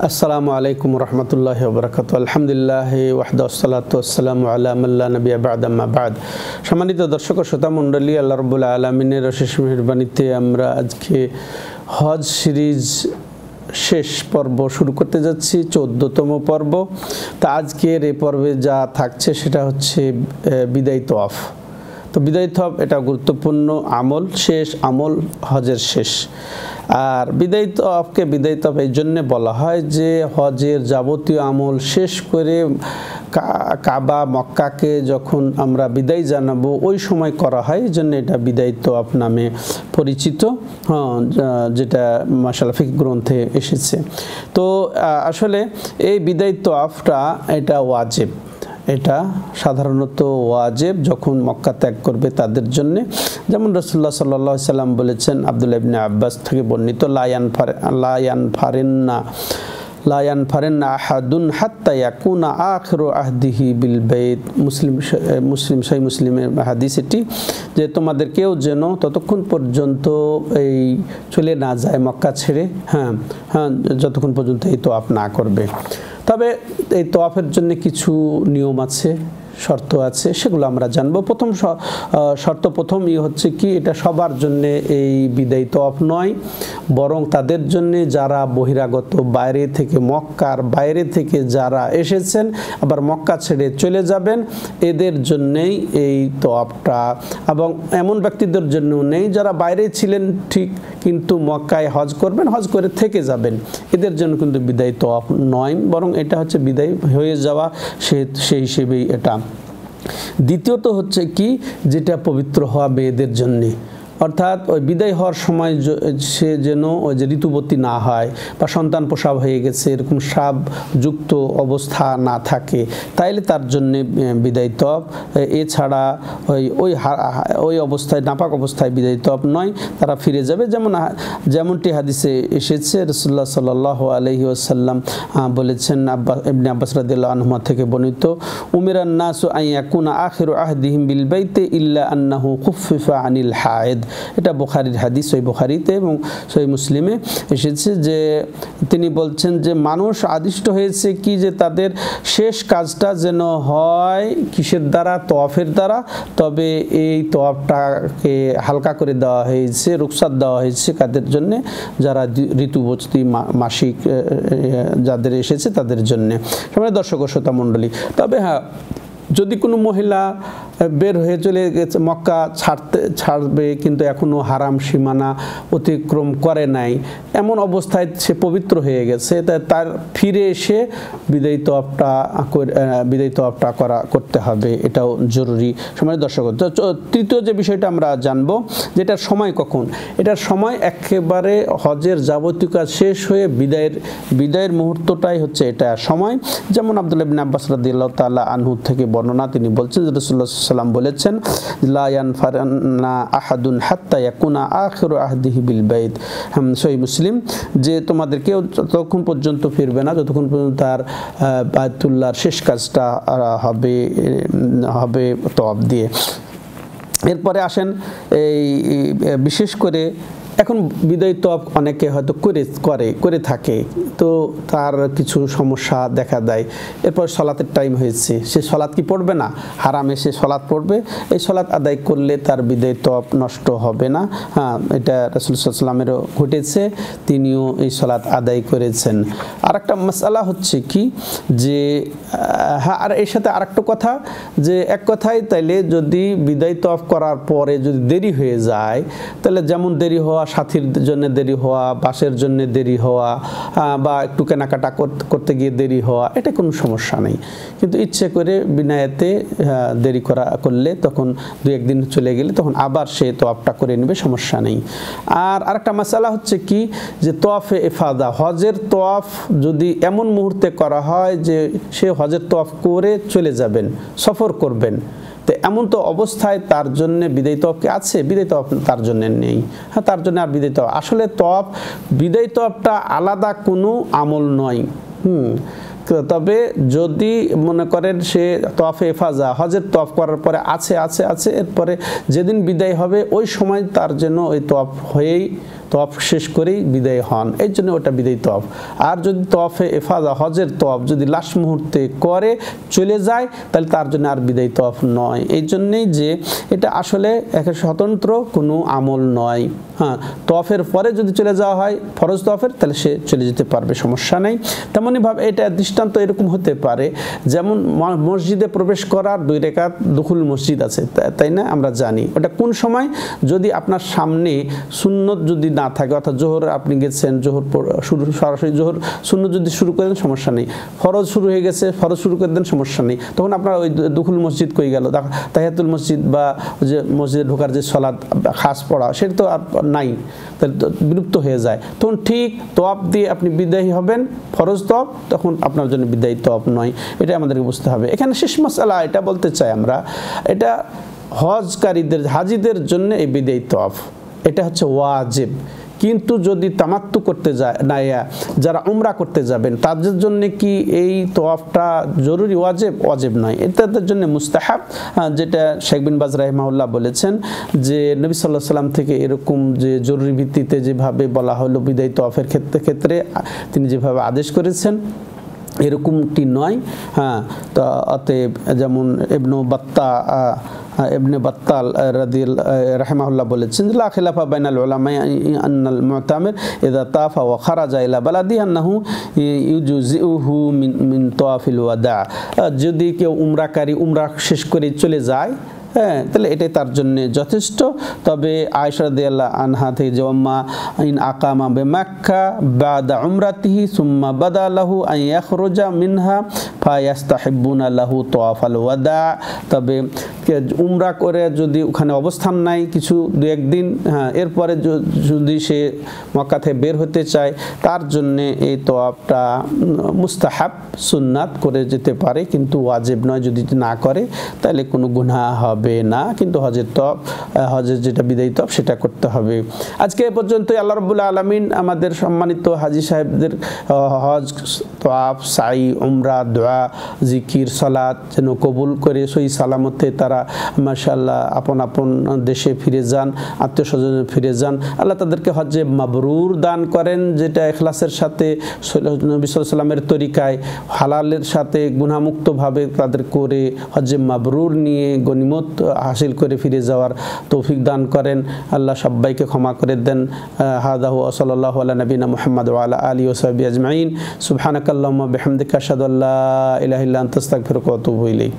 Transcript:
আসসালামু আলাইকুম রহমতুল্লাহি ওয়া বারাকাতুহু। আলহামদুলিল্লাহি ওয়াহদাহু ওয়াসসালাতু ওয়াসসালামু আলা মান লা নাবিয়্যা বা'দা আম্মা বা'দ। সম্মানিত দর্শক ও শ্রোতা মণ্ডলী, আল্লাহ রাব্বুল আলামিনের অশেষ মেহেরবানিতে আমরা আজকে হজ সিরিজ শেষ পর্ব শুরু করতে যাচ্ছি, 14তম পর্ব। তা আজকের এই পর্বে যা থাকছে সেটা হচ্ছে বিদায় তওয়াফ। তো বিদায় তওয়াফ এটা গুরুত্বপূর্ণ আমল, শেষ আমল হজের শেষ। আর বিদায় তওয়াফকে বিদায় তওয়াফ এই জন্যে বলা হয় যে হজের যাবতীয় আমল শেষ করে কাবা মক্কাকে যখন আমরা বিদায় জানাবো ওই সময় করা হয়, এই জন্য এটা বিদায় তওয়াফ নামে পরিচিত, যেটা মাশাআল্লাহ ফিকহ গ্রন্থে এসেছে। তো আসলে এই বিদায় তওয়াফটা এটা ওয়াজিব, এটা সাধারণত ওয়াজিব যখন মক্কা ত্যাগ করবে তাদের জন্য। যেমন রাসূলুল্লাহ সাল্লাল্লাহু আলাইহি সাল্লাম বলেছেন, আব্দুল্লাহ ইবনে আব্বাস থেকে বর্ণিত, লা ইয়ানফারিন্না আহাদুন হাত্তা ইয়াকুনা আখিরু আহদিহি বিল বাইত। সহিহ মুসলিমের হাদিস এটি, যে তোমাদের কেউ যেন ততক্ষণ পর্যন্ত এই চলে না যায় মক্কা ছেড়ে, যতক্ষণ পর্যন্ত এই তওয়াফ না করবে। তবে এই তওয়াফের জন্য কিছু নিয়ম আছে, শর্ত আছে, সেগুলো আমরা জানবো। প্রথম শর্ত হচ্ছে কি, এটা সবার জন্য এই বিদায় তওয়াফ নয়, বরং তাদের জন্য যারা বহিরাগত, বাইরে থেকে, মক্কার বাইরে থেকে যারা এসেছেন আবার মক্কা ছেড়ে চলে যাবেন, এদের জন্যেই এই তওয়াফটা। এবং এমন ব্যক্তিদের জন্য নেই যারা বাইরে ছিলেন ঠিক কিন্তু মক্কায় হজ করবেন, হজ করে থেকে যাবেন, এদের জন্য কিন্তু বিদায় তওয়াফ নয়, বরং এটা হচ্ছে বিদায় হয়ে যাওয়া, সেই হিসেবেই এটা। দ্বিতীয়ত হচ্ছে কি, যেটা পবিত্র হওয়া মেয়েদের জন্যে, অর্থাৎ ওই বিদায় হওয়ার সময় সে যেন ওই যে ঋতুবতী না হয় বা সন্তান প্রসব হয়ে গেছে এরকম স্রাবযুক্ত অবস্থা না থাকে, তাইলে তার জন্যে বিদায় তওয়াফ। এছাড়া ওই অবস্থায়, নাপাক অবস্থায় বিদায় তওয়াফ নয়, তারা ফিরে যাবে। যেমনটি হাদিসে এসেছে, রাসূলুল্লাহ সাল্লাল্লাহু আলাইহি ওয়াসাল্লাম বলেছেন, ইবনে আব্বাস রাদিয়াল্লাহু আনহুমা থেকে বর্ণিত, উমিরান নাসু আন ইয়াকুনা আখিরু আহদিহিম বিল বাইতি ইল্লা আন্নাহু খুফিফা আনিল হায়েদ। এটা বুখারীর হাদিস, সহিহ বুখারীতে এবং সহিহ মুসলিমে এসেছে যে তিনি বলছেন যে মানুষ আদিষ্ট হয়েছে কি, যে তাদের শেষ কাজটা যেন হয় কিসের দ্বারা? তওয়াফের দ্বারা। তবে এই তওয়াফটাকে হালকা করে দেওয়া হয়েছে, রুখসাত দেওয়া হয়েছে কাদের জন্যে? যারা ঋতুবতী, মাসিক যাদের এসেছে তাদের জন্যে। সবাই দর্শক ও শ্রোতা মণ্ডলী, তবে যদি কোনো মহিলা বের হয়ে চলে গেছে, মক্কা ছাড়বে কিন্তু এখনও হারাম সীমানা অতিক্রম করে নাই, এমন অবস্থায় সে পবিত্র হয়ে গেছে, তার ফিরে এসে বিদায় তওয়াফটা করতে হবে, এটাও জরুরি। সময় দর্শক, তৃতীয় যে বিষয়টা আমরা জানবো, যেটার সময় কখন, এটার সময় একেবারে হজের যাবতীয় কাজ শেষ হয়ে বিদায়ের মুহূর্তটাই হচ্ছে এটা সময়। যেমন আব্দুল্লাহ ইবনে আব্বাস রাদিয়াল্লাহু তাআলা আনহু থেকে বর্ণনা, তিনি বলছেন যে রাসূলুল্লাহ সাল্লাল্লাহু আলাইহি ওয়াসাল্লাম বলেছেন, লা ইয়ানফারিন্না আহাদুন হাত্তা ইয়াকুনা আখিরু আহদিহি বিল বাইত। সহিহ মুসলিম, যে তোমাদের কেউ ততক্ষণ পর্যন্ত ফিরবে না যতক্ষণ পর্যন্ত তার বায়তুল্লাহর শেষ কাজটা হবে তওয়াফ দিয়ে। এরপরে আসেন এই বিশেষ করে এখন বিদায় তওয়াফ অনেকে হয়তো করে থাকে, তো তার কিছু সমস্যা দেখা দেয়। এরপর সলাতের টাইম হয়েছে, সে সলাত কি পড়বে না? হারামে সে সলাত পড়বে, এই সলাত আদায় করলে তার বিদায় তওয়াফ নষ্ট হবে না। এটা রাসূলুল্লাহ সাল্লাল্লাহু আলাইহি ওয়াসাল্লামেরও ঘটেছে, তিনিও এই সলাত আদায় করেছেন। আর একটা মাসআলা হচ্ছে কি, যে আর এর সাথে আরেকটা কথা, যে এক কথায় তাইলে যদি বিদায় তওয়াফ করার পরে যদি দেরি হয়ে যায়, তাহলে যেমন দেরি হওয়া, সাথীর জন্য দেরি হওয়া, বাসের জন্য দেরি হওয়া, বা একটু কেনাকাটা করতে গিয়ে দেরি হওয়া, এটা কোনো সমস্যা নেই। কিন্তু ইচ্ছে করে বিনায়াতে দেরি করলে, তখন 2-1 দিন চলে গেলে তখন আবার সে তওয়াফটা করে নেবে, সমস্যা নেই। আর আরেকটা মাসালা হচ্ছে কি, যে তওয়াফে ইফাদা, হজের তওয়াফ যদি এমন মুহূর্তে করা হয় যে সে হজের তওয়াফ করে চলে যাবেন, সফর করবেন, তো এমন তো অবস্থায় তার জন্য বিদায় তওয়াফ কি আছে? বিদায় তওয়াফ তার জন্য নেই। তার জন্য আর বিদায় তওয়াফ, আসলে বিদায় তওয়াফটা আলাদা কোনো আমল নয়। তবে যদি মনে করেন সে তওয়াফে ইফাজা, হজের তওয়াফ করার পরে আছে, এরপরে যেদিন বিদায় হবে ওই সময় তার জন্য ওই তওয়াফ হয়েই তওয়াফ শেষ করেই বিদায় হন, এই জন্য ওটা বিদায়ী তওয়াফ। আর যদি তওয়াফে ইফাদা হজের তওয়াফ যদি লাস্ট মুহূর্তে করে চলে যায় তাহলে তার জন্য আর বিদায়ী তওয়াফ নয়। এই জন্যেই যে এটা আসলে একটা স্বতন্ত্র কোনো আমল নয়। হ্যাঁ, তওয়াফের পরে যদি চলে যাওয়া হয় ফরজ তওয়াফের তাহলে সে চলে যেতে পারবে, সমস্যা নেই। তেমনইভাবে এটা দৃষ্টান্ত এরকম হতে পারে যেমন মসজিদে প্রবেশ করার 2 রাকাত দুখুল মসজিদ আছে, তাই না? আমরা জানি ওটা কোন সময়, যদি আপনার সামনে সুন্নত যদি না থাকে, অর্থাৎ জোহর আপনি গেছেন, জোহর শুরু সরাসরি জোহর সুন্নত যদি শুরু করে দেন সমস্যা নেই, ফরজ শুরু হয়ে গেছে ফরজ শুরু করে দেন সমস্যা নেই, তখন আপনার ওই দুখুল মসজিদ কই গেল, তাহিয়াতুল মসজিদ বা যে মসজিদে ঢোকার যে সালাত খাস পড়া সেটা তো আর নাই, তাহলে বিলুপ্ত হয়ে যায়। তখন ঠিক তওয়াফ দিয়ে আপনি বিদায়ী হবেন, ফরজ তওয়াফ, তখন আপনার জন্য বিদায়ী তওয়াফ নয়। এটা আমাদেরকে বুঝতে হবে। এখানে শেষ মাসআলা এটা বলতে চাই আমরা, এটা হজকারীদের হাজিদের জন্য এই বিদায়ী তওয়াফ এটা হচ্ছে ওয়াজিব। কিন্তু যদি তামাত্তু করতে যায় না, যারা উমরা করতে যাবেন তাদের জন্য কি এই তওয়াফটা জরুরি? ওয়াজিব নয়, এটা তাদের জন্য মুস্তাহাব। যেটা শেখ বিন বাজ রাহিমাহুল্লাহ বলেছেন যে নবী সাল্লাল্লাহু আলাইহি ওয়াসাল্লাম থেকে এরকম যে জরুরি ভিত্তিতে যেভাবে বলা হলো বিদায়ী তওয়াফের ক্ষেত্রে তিনি যেভাবে আদেশ করেছেন এরকমটি নয়। হ্যাঁ, তো অতএব যেমন ইবনে বাত্তাল রাহিমাহুল্লাহ বলেছেন লা খিলাফা বাইনাল উলামা আন্নাল মুতামির ইযা তাফা ওয়া খারাজা ইলা বালাদি আন্নাহু ইউজুজিউহু মিন তাওয়াফিল ওয়াদা। যদি কেউ উমরাকারী উমরা শেষ করে চলে যায়, হ্যাঁ, তাহলে এটাই তার জন্য যথেষ্ট। তবে আয়েশা রাদিয়াল্লাহু আনহা থেকে যে ওয়াম্মা ইন আকামা বিমাক্কা বাদা উমরাতিহি সুম্মা বাদা লাহু আন ইয়াখরুজা মিনহা ফায়াস্তাহিব্বুনা লাহু তাওয়াফাল ওয়াদা। তবে উমরা করে যদি ওখানে অবস্থান নাই কিছু 2-1 দিন, হ্যাঁ, এরপরে যদি সে মক্কা থেকে বের হতে চায় তার জন্য এই তওয়াফটা মুস্তাহাব সুন্নাত করে যেতে পারে, কিন্তু ওয়াজিব নয়। যদি না করে তাহলে কোনো গুনাহ হবে না, কিন্তু হজের যেটা বিদায়ী তওয়াফ সেটা করতে হবে। আজকে এ পর্যন্তই। আল্লাহ রাব্বুল আলামিন আমাদের সম্মানিত হাজী সাহেবদের হজ, তওয়াফ, সাই, উমরা, দোয়া, জিকির, সালাত যেন কবুল করে সহি সালামতে তারা মাশাআল্লাহ আপন আপন দেশে ফিরে যান, আত্মীয় স্বজনে ফিরে যান। আল্লাহ তাদেরকে হজ্জে মাবরুর দান করেন, যেটা ইখলাসের সাথে নবী সাল্লাল্লাহু আলাইহি ওয়াসাল্লামের তরিকায় হালালের সাথে গুনাহমুক্তভাবে তাদের করে হজ্জে মাবরুর নিয়ে গনিমত হাসিল করে ফিরে যাওয়ার তৌফিক দান করেন। আল্লাহ সবাইকে ক্ষমা করে দেন। হাদা ওয়া সাল্লাল্লাহু আলা নবিনা মুহাম্মদ ওয়া আলা আলিহি ওয়া সাহবিহি আজমাইন। সুবহানাকাল্লাহুম্মা বিহামদিকা আশহাদু আল্লা ইলাহা ইল্লা আনতা আস্তাগফিরুকা ওয়া আতুবু ইলাইক।